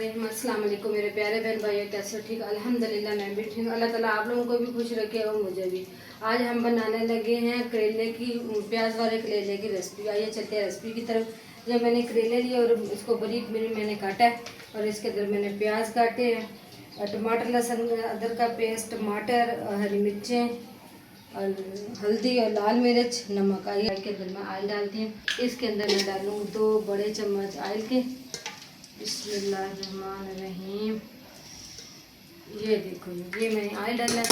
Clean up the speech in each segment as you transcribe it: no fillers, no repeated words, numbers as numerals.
अस्सलाम वालेकुम मेरे प्यारे बहन भाइयों, कैसे हो? ठीक, अल्हम्दुलिल्लाह मैं भी ठीक। अल्लाह ताला आप लोगों को भी खुश रखे और मुझे भी। आज हम बनाने लगे हैं करेले की प्याज वाले करेले की रेसिपी। आइए चलते हैं रेसिपी की तरफ। जब मैंने करेले लिए और इसको बारीक मैंने काटा है और इसके अंदर मैंने प्याज काटे हैं, टमाटर लहसुन अदरक का पेस्ट, टमाटर, हरी मिर्चें और हल्दी और लाल मिर्च, नमक। आइए के अंदर मैं ऑयल डालती हूँ। इसके अंदर मैं डालूँ 2 बड़े चम्मच ऑयल के। बिस्मिल्लाहिर्रहमानिर्रहीम। ये देखो, ये मैंने ऑयल डाला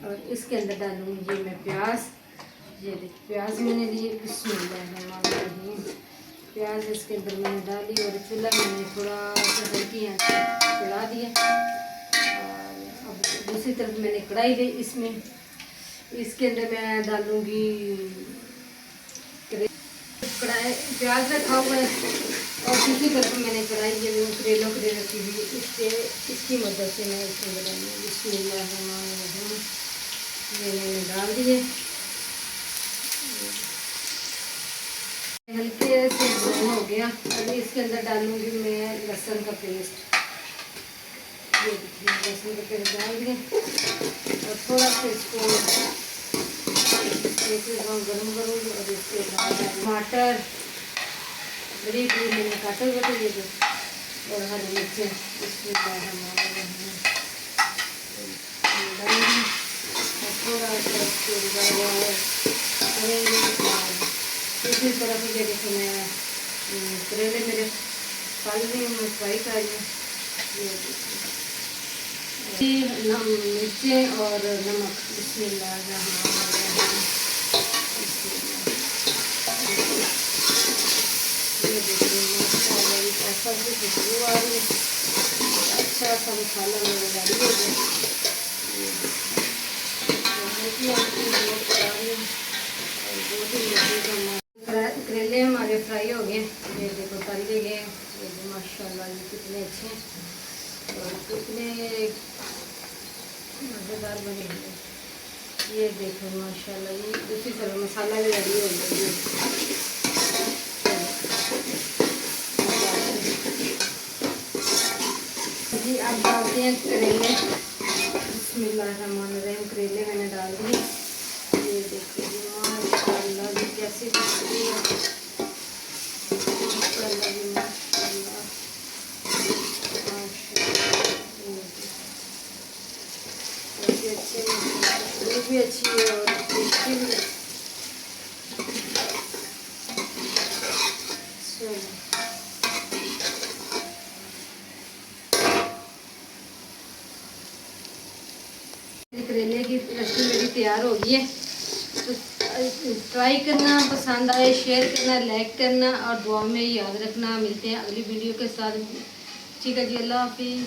और इसके अंदर डालूंगी ये मैं प्याज। ये देखो प्याज मैंने लिए। बिस्मिल्लाहिर्रहमानिर्रहीम। प्याज इसके अंदर मैंने डाली और चूल्हा मैंने थोड़ा सा हल्की आंच पे चढ़ा दिया। और अब दूसरी तरफ मैंने कढ़ाई ली। इसमें इसके अंदर मैं डालूंगी कढ़ाई, प्याज रखा हुआ है और दूसरी तरफ मैंने कढ़ाई ये करेलों के लिए रखी हुई, इसकी मदद से मैं इसमें बनाऊंगी। बिस्मिल्लाहिर्रहमानिर्रहीम। ये मैंने डाल दिए। हल्के से ब्राउन हो गया। अभी इसके अंदर डालूंगी मैं लहसुन का पेस्ट। ये लहसुन का पेस्ट डाल दिए और थोड़ा सा इसको गर्म करूँगी। और इसके बाद टमाटर बारीक मैंने काटे हुए थे ये और हरी मिर्चें इसमें डालेंगे और थोड़ा सा करेंगे। दूसरी तरफ ये देखो मैं करेले मेरे तल रही हूँ, मैं फ्राई कर रही हूँ। मिर्चें और नमक। बिस्मिल्लाहिर्रहमानिर्रहीम। ये देखिए ऐसा भी खुशबू आ रही है। अच्छा सा मसाला मेरे डाली हो गया। करेले हमारे फ्राई हो गए। ये देखो तल के गए। ये माशाल्लाह ये कितने अच्छे हैं और कितने मज़ेदार बने हुए। ये देखो माशाल्लाह ये दूसरी तरफ मसाला भी रेडी हो गया। जी अब डालते हैं करेले। बिस्मिल्लाहिर्रहमानिर्रहीम। करेले मैंने डाल दिए। ये देखिए माशाल्लाह भी कैसी खुशबू है। माशाल्लाह भी माशाल्लाह कैसे अच्छे खुशबू भी अच्छी है और टेस्टी भी है। करेले की रेसिपी मेरी तैयार हो गई है। तो ट्राई करना, पसंद आए शेयर करना, लाइक करना और दुआ में याद रखना। मिलते हैं अगली वीडियो के साथ। ठीक है जी, अल्लाह हाफिज़।